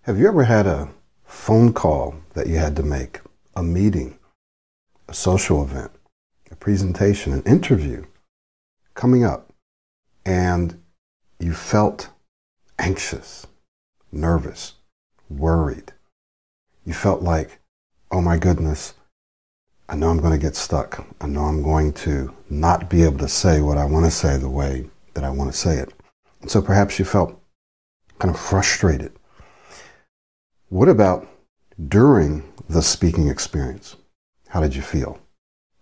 Have you ever had a phone call that you had to make, a meeting, a social event, a presentation, an interview coming up, and you felt anxious, nervous, worried? You felt like, oh my goodness, I know I'm going to get stuck. I know I'm going to not be able to say what I want to say the way that I want to say it. And so perhaps you felt kind of frustrated. What about during the speaking experience? How did you feel?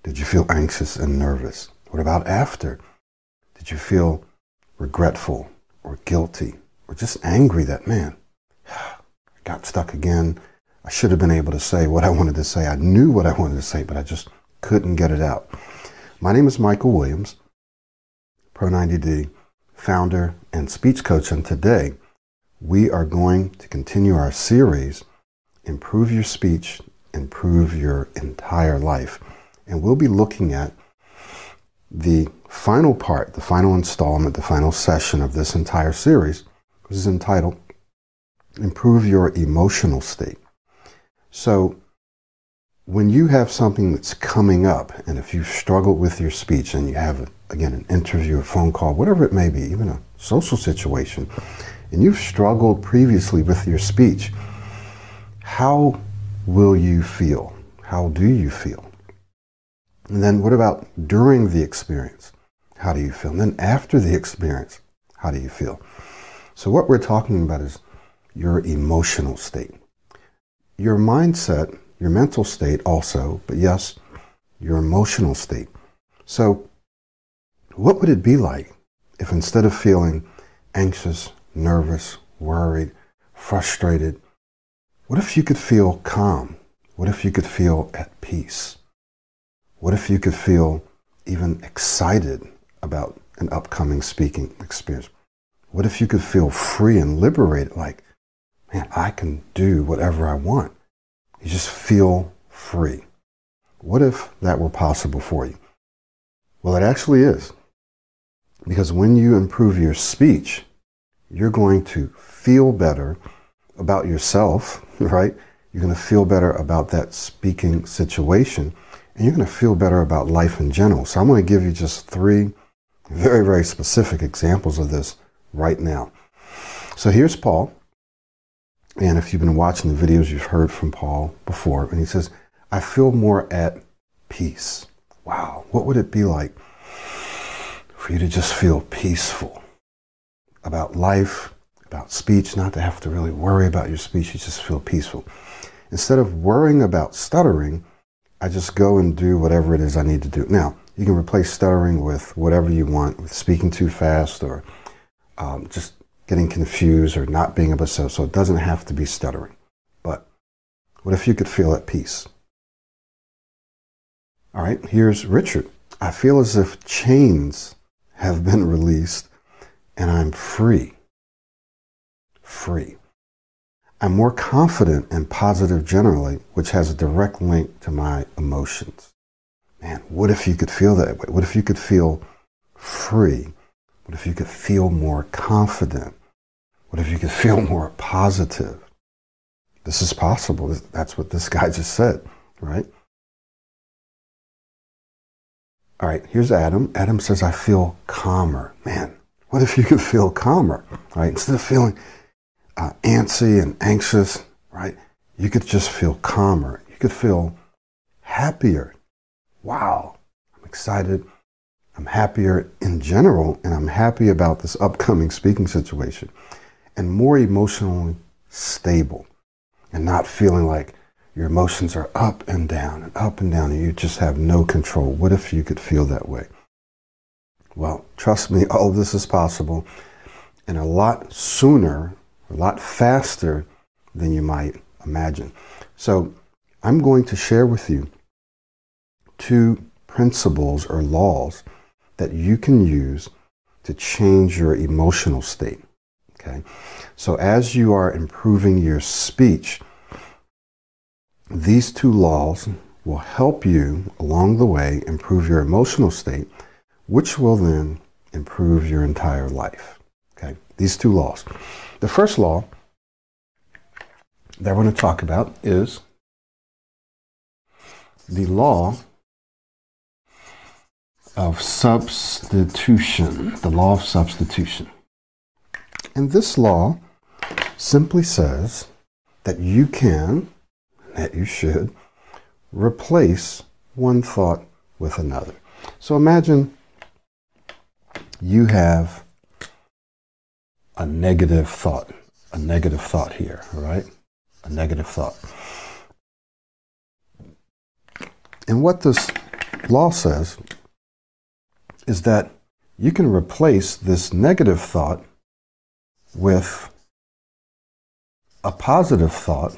Did you feel anxious and nervous? What about after? Did you feel regretful or guilty or just angry that, man, I got stuck again. I should have been able to say what I wanted to say. I knew what I wanted to say, but I just couldn't get it out. My name is Michael Williams, Pro90D, founder and speech coach, and today we are going to continue our series, Improve Your Speech, Improve Your Entire Life. And we'll be looking at the final part, the final installment, the final session of this entire series, which is entitled Improve Your Emotional State. So when you have something that's coming up, and if you've struggled with your speech and you have, again, an interview, a phone call, whatever it may be, even a social situation, and you've struggled previously with your speech, how will you feel? How do you feel? And then what about during the experience? How do you feel? And then after the experience, how do you feel? So what we're talking about is your emotional state. Your mindset, your mental state also, but yes, your emotional state. So what would it be like if instead of feeling anxious, nervous, worried, frustrated, what if you could feel calm? What if you could feel at peace? What if you could feel even excited about an upcoming speaking experience? What if you could feel free and liberated, like, man, I can do whatever I want? You just feel free. What if that were possible for you? Well, it actually is. Because when you improve your speech, you're going to feel better about yourself, right? You're going to feel better about that speaking situation, and you're going to feel better about life in general. So I'm going to give you just 3 very, very specific examples of this right now. So here's Paul. And if you've been watching the videos, you've heard from Paul before. And he says, I feel more at peace. Wow. What would it be like for you to just feel peaceful about life, about speech, not to have to really worry about your speech? You just feel peaceful. Instead of worrying about stuttering, I just go and do whatever it is I need to do. Now, you can replace stuttering with whatever you want, with speaking too fast or just getting confused or not being able to say, so it doesn't have to be stuttering. But what if you could feel at peace? All right, here's Richard. I feel as if chains have been released and I'm free. Free. I'm more confident and positive generally, which has a direct link to my emotions. Man, what if you could feel that way? What if you could feel free? What if you could feel more confident? What if you could feel more positive? This is possible. That's what this guy just said, right? All right, here's Adam. Adam says, I feel calmer. Man, what if you could feel calmer, right? Instead of feeling antsy and anxious, right? You could just feel calmer. You could feel happier. Wow, I'm excited. I'm happier in general, and I'm happy about this upcoming speaking situation, and more emotionally stable, and not feeling like your emotions are up and down, and you just have no control. What if you could feel that way? Well, trust me, all of this is possible, and a lot sooner, a lot faster than you might imagine. So I'm going to share with you 2 principles or laws that you can use to change your emotional state. Okay? So as you are improving your speech, these 2 laws will help you along the way improve your emotional state, which will then improve your entire life. Okay? These 2 laws. The first law that we're going to talk about is the law of substitution, the law of substitution. And this law simply says that you can, that you should, replace one thought with another. So imagine you have a negative thought here, all right? A negative thought. And what this law says is that you can replace this negative thought with a positive thought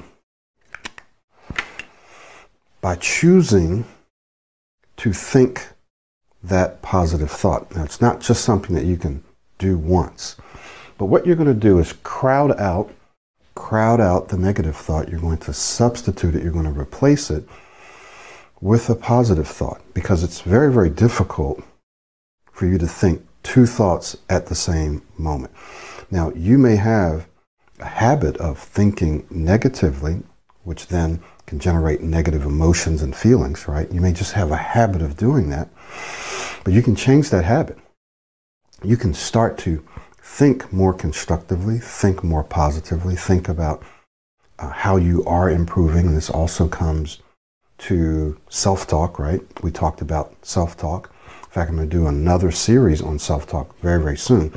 by choosing to think that positive thought. Now, it's not just something that you can do once, but what you're going to do is crowd out the negative thought. You're going to substitute it. You're going to replace it with a positive thought, because it's very, very difficult for you to think two thoughts at the same moment. Now, you may have a habit of thinking negatively, which then can generate negative emotions and feelings, right? You may just have a habit of doing that, but you can change that habit. You can start to think more constructively, think more positively, think about how you are improving. And this also comes to self-talk, right? We talked about self-talk. In fact, I'm going to do another series on self-talk very, very soon.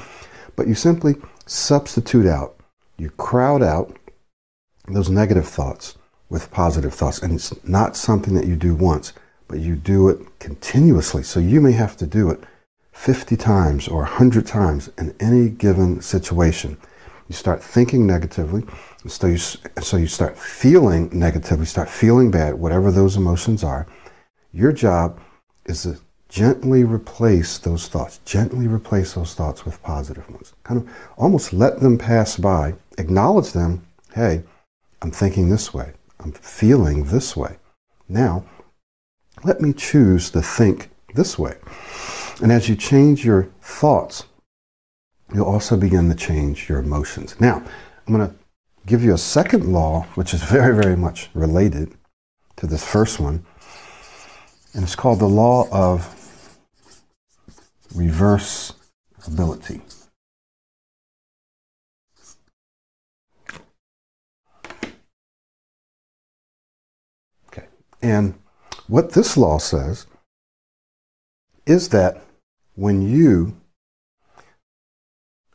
But you simply substitute out, you crowd out those negative thoughts with positive thoughts. And it's not something that you do once, but you do it continuously. So you may have to do it 50 times or 100 times in any given situation. You start thinking negatively, so you start feeling negatively, start feeling bad, whatever those emotions are. Your job is to gently replace those thoughts with positive ones. Kind of almost let them pass by, acknowledge them. Hey, I'm thinking this way. I'm feeling this way. Now, let me choose to think this way. And as you change your thoughts, you'll also begin to change your emotions. Now, I'm going to give you a second law, which is very, very much related to this first one. And it's called the law of reversibility. Okay. And what this law says is that when you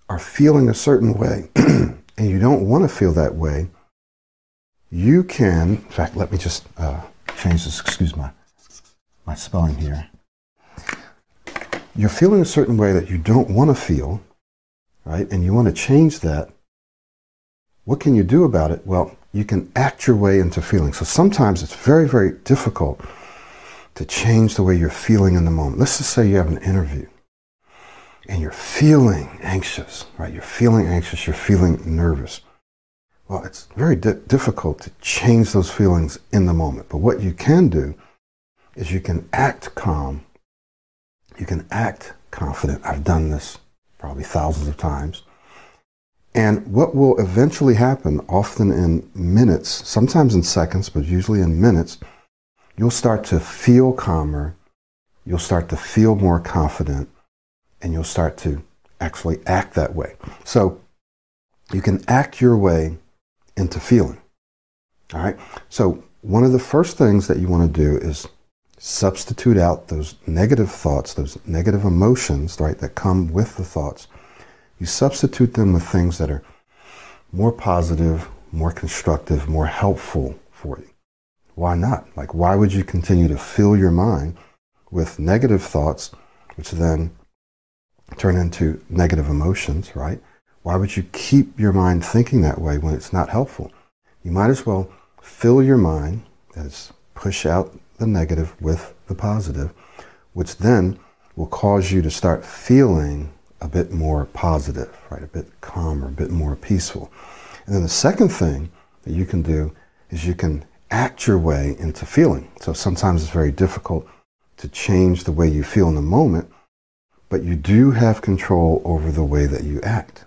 are feeling a certain way and you don't want to feel that way, you can, in fact, let me just change this, excuse my spelling here. You're feeling a certain way that you don't want to feel, right? And you want to change that. What can you do about it? Well, you can act your way into feeling. So sometimes it's very, very difficult to change the way you're feeling in the moment. Let's just say you have an interview and you're feeling anxious, right? You're feeling anxious, you're feeling nervous. Well, it's very difficult to change those feelings in the moment. But what you can do is you can act calm. You can act confident. I've done this probably thousands of times. And what will eventually happen, often in minutes, sometimes in seconds, but usually in minutes, you'll start to feel calmer, you'll start to feel more confident, and you'll start to actually act that way. So you can act your way into feeling. All right? So one of the first things that you want to do is substitute out those negative thoughts, those negative emotions, right, that come with the thoughts. You substitute them with things that are more positive, more constructive, more helpful for you. Why not? Like, why would you continue to fill your mind with negative thoughts, which then turn into negative emotions, right? Why would you keep your mind thinking that way when it's not helpful? You might as well fill your mind, that is, push out the negative with the positive, which then will cause you to start feeling a bit more positive, right? A bit calmer, a bit more peaceful. And then the second thing that you can do is you can act your way into feeling. So sometimes it's very difficult to change the way you feel in the moment, but you do have control over the way that you act.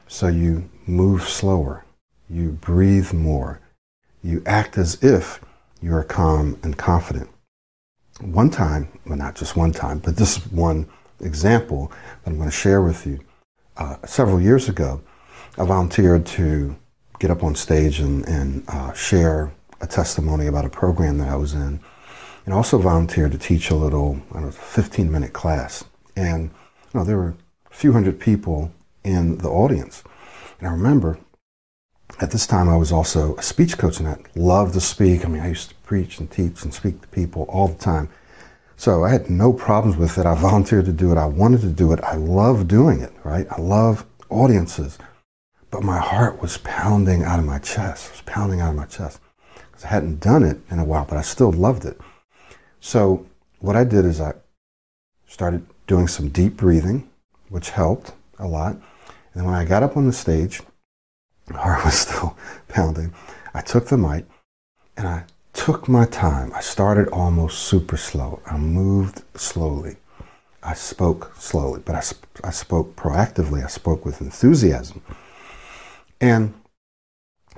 So you move slower, you breathe more, You act as if you are calm and confident. One time, well, not just one time, but this is one example that I'm going to share with you. Several years ago, I volunteered to get up on stage and share a testimony about a program that I was in, and also volunteered to teach a little, 15-minute class. And there were a few hundred people in the audience. And I remember at this time I was also a speech coach, and I loved to speak. I used to preach and teach and speak to people all the time. So I had no problems with it. I volunteered to do it. I wanted to do it. I love doing it, right? I love audiences. But my heart was pounding out of my chest. It was pounding out of my chest. Because I hadn't done it in a while, but I still loved it. So what I did is I started doing some deep breathing, which helped a lot. And then when I got up on the stage, my heart was still pounding. I took the mic and I took my time. I started almost super slow. I moved slowly. I spoke slowly, but I spoke proactively. I spoke with enthusiasm. And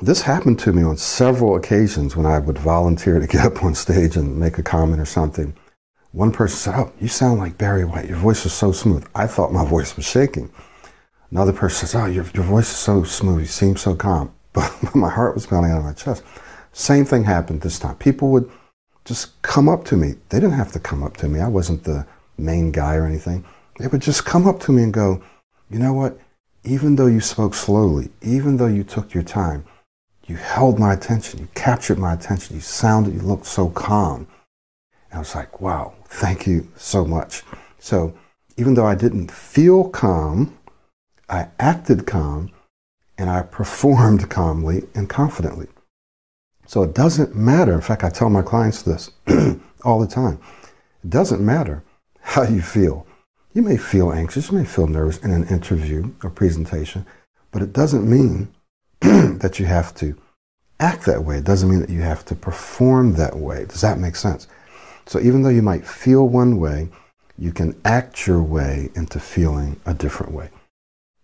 this happened to me on several occasions when I would volunteer to get up on stage and make a comment or something. One person said, "Oh, you sound like Barry White. Your voice is so smooth." I thought my voice was shaking. Another person says, "Oh, your voice is so smooth. You seem so calm." But my heart was pounding out of my chest. Same thing happened this time. People would just come up to me. They didn't have to come up to me. I wasn't the main guy or anything. They would just come up to me and go, "You know what? Even though you spoke slowly, even though you took your time, you held my attention. You captured my attention. You looked so calm." And I was like, wow, thank you so much. So even though I didn't feel calm, I acted calm and I performed calmly and confidently. So it doesn't matter. In fact, I tell my clients this all the time. It doesn't matter how you feel. You may feel anxious, you may feel nervous in an interview or presentation, but it doesn't mean that you have to act that way. It doesn't mean that you have to perform that way. Does that make sense? So even though you might feel one way, you can act your way into feeling a different way.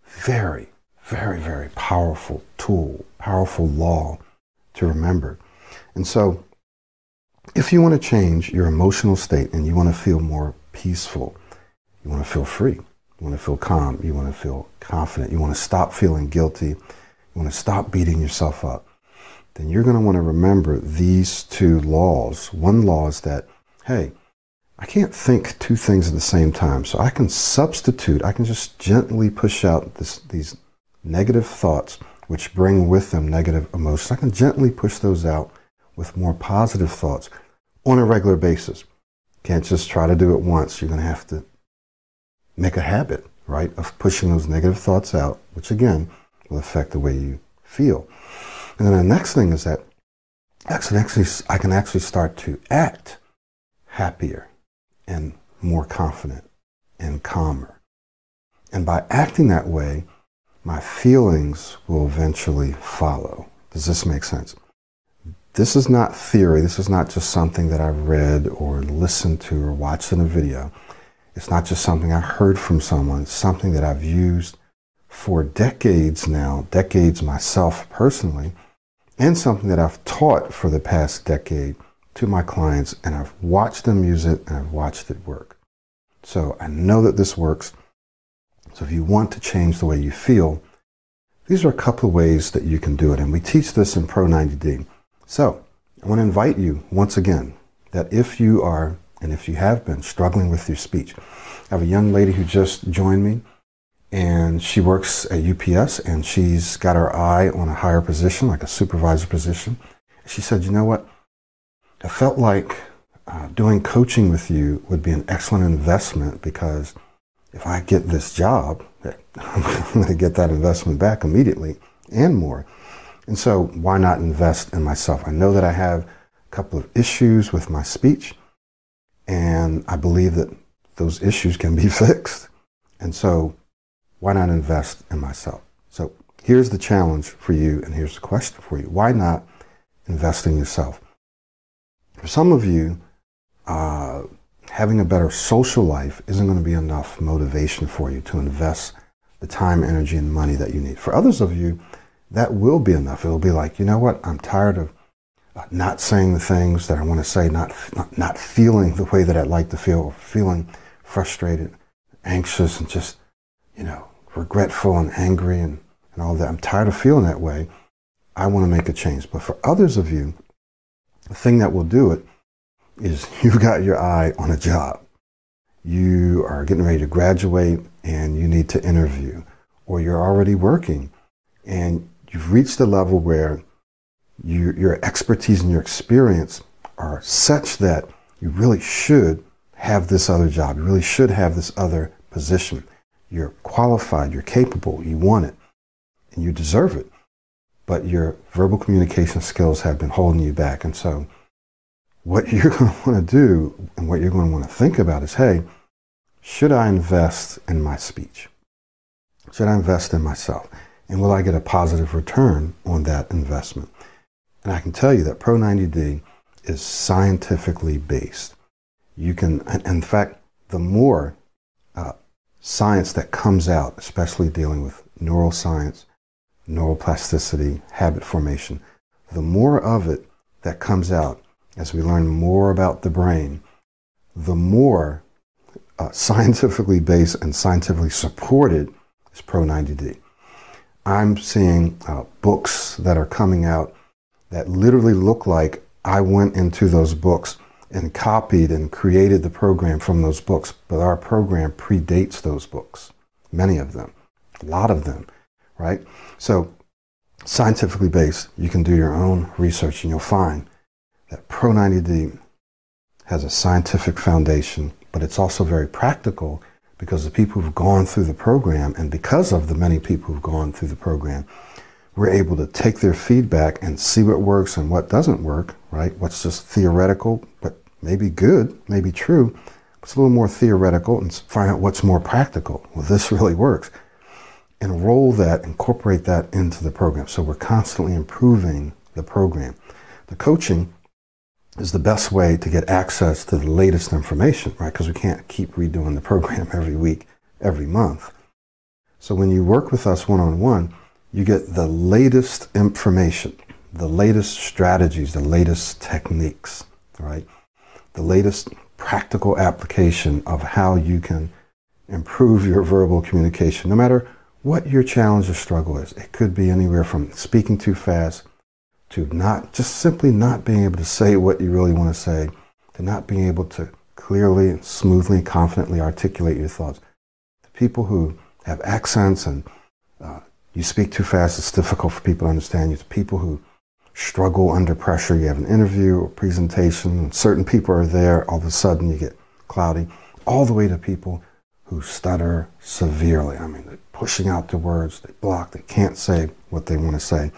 Very, very, very powerful tool, powerful law to remember. And so if you want to change your emotional state and you want to feel more peaceful, you want to feel free, you want to feel calm, you want to feel confident, you want to stop feeling guilty, you want to stop beating yourself up, then you're going to want to remember these two laws. One law is that, hey, I can't think two things at the same time, so I can substitute, I can just gently push out these negative thoughts, which bring with them negative emotions. I can gently push those out with more positive thoughts on a regular basis. Can't just try to do it once. You're going to have to make a habit, right, of pushing those negative thoughts out, which again will affect the way you feel. And then the next thing is that I can actually start to act happier and more confident and calmer. And by acting that way, my feelings will eventually follow. Does this make sense? This is not theory. This is not just something that I read or listened to or watched in a video. It's not just something I heard from someone. It's something that I've used for decades now, decades myself personally, and something that I've taught for the past decade to my clients, and I've watched them use it and I've watched it work. So I know that this works. So if you want to change the way you feel, these are a couple of ways that you can do it. And we teach this in Pro 90D. So I want to invite you once again that if you are, and if you have been struggling with your speech, I have a young lady who just joined me, and she works at UPS, and she's got her eye on a higher position, like a supervisor position. She said, "You know what? I felt like doing coaching with you would be an excellent investment, because if I get this job, I'm going to get that investment back immediately and more. And so why not invest in myself? I know that I have a couple of issues with my speech, and I believe that those issues can be fixed. And so why not invest in myself?" So here's the challenge for you, and here's the question for you. Why not invest in yourself? For some of you, having a better social life isn't going to be enough motivation for you to invest the time, energy, and money that you need. For others of you, that will be enough. It'll be like, you know what? I'm tired of not saying the things that I want to say, not feeling the way that I'd like to feel, or feeling frustrated, anxious, and just, regretful and angry and all that. I'm tired of feeling that way. I want to make a change. But for others of you, the thing that will do it is you've got your eye on a job. You are getting ready to graduate and you need to interview, or you're already working and you've reached a level where your expertise and your experience are such that you really should have this other job. You really should have this other position. You're qualified, you're capable, you want it, and you deserve it. But your verbal communication skills have been holding you back. And so what you're going to want to do and what you're going to want to think about is, hey, should I invest in my speech? Should I invest in myself? And will I get a positive return on that investment? And I can tell you that Pro 90D is scientifically based. You can, in fact, the more science that comes out, especially dealing with neuroscience, neuroplasticity, habit formation, the more of it that comes out as we learn more about the brain, the more scientifically based and scientifically supported is Pro 90D. I'm seeing books that are coming out that literally look like I went into those books and copied and created the program from those books, but our program predates those books, many of them, a lot of them, right? So scientifically based, you can do your own research and you'll find that Pro 90D has a scientific foundation, but it's also very practical because the people who've gone through the program, and because of the many people who've gone through the program, we're able to take their feedback and see what works and what doesn't work, right? What's just theoretical, but maybe good, maybe true. It's a little more theoretical, and find out what's more practical. Well, this really works. And roll that, incorporate that into the program. So we're constantly improving the program. The coaching is the best way to get access to the latest information, right? Because we can't keep redoing the program every week, every month. So when you work with us one-on-one, you get the latest information, the latest strategies, the latest techniques, right? The latest practical application of how you can improve your verbal communication, no matter what your challenge or struggle is. It could be anywhere from speaking too fast to just simply not being able to say what you really want to say, to not being able to clearly, smoothly, and confidently articulate your thoughts. The people who have accents and you speak too fast, it's difficult for people to understand you. To people who struggle under pressure, you have an interview or presentation, and certain people are there, all of a sudden you get cloudy, all the way to people who stutter severely. I mean, they're pushing out the words, they block, they can't say what they want to say.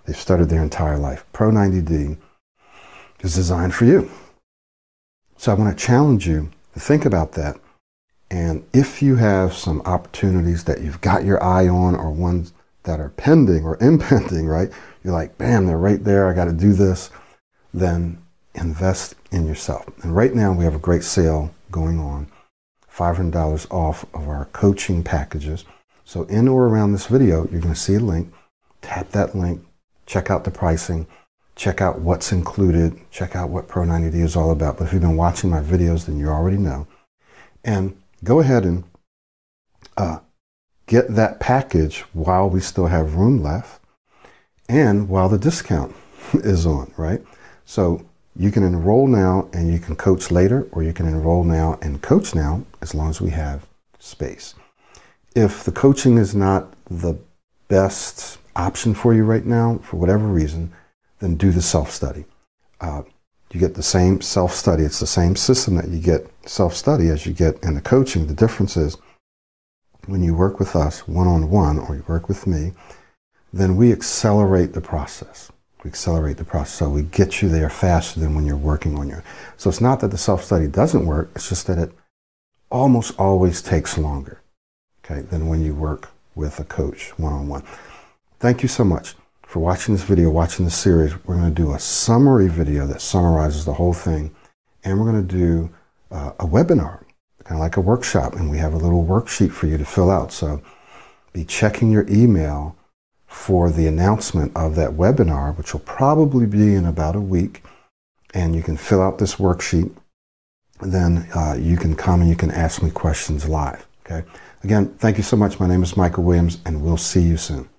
They've stuttered their entire life. Pro 90D is designed for you. So I want to challenge you to think about that. And if you have some opportunities that you've got your eye on, or ones that are pending or impending, right? You're like, bam, they're right there, I got to do this. Then invest in yourself. And right now we have a great sale going on, $500 off of our coaching packages. So in or around this video, you're going to see a link. Tap that link, check out the pricing, check out what's included, check out what Pro 90D is all about. But if you've been watching my videos, then you already know. And go ahead and get that package while we still have room left and while the discount is on, right? So you can enroll now and you can coach later, or you can enroll now and coach now as long as we have space. If the coaching is not the best option for you right now, for whatever reason, then do the self-study. You get the same self-study. It's the same system that you get self-study as you get in the coaching. The difference is when you work with us one-on-one, or you work with me, then we accelerate the process. We accelerate the process. So we get you there faster than when you're working on your. So it's not that the self-study doesn't work. It's just that it almost always takes longer, okay, than when you work with a coach one-on-one. Thank you so much for watching this video, watching this series. We're going to do a summary video that summarizes the whole thing. And we're going to do a webinar, kind of like a workshop. And we have a little worksheet for you to fill out. So be checking your email for the announcement of that webinar, which will probably be in about a week. And you can fill out this worksheet. Then you can come and you can ask me questions live. Okay. Again, thank you so much. My name is Michael Williams, and we'll see you soon.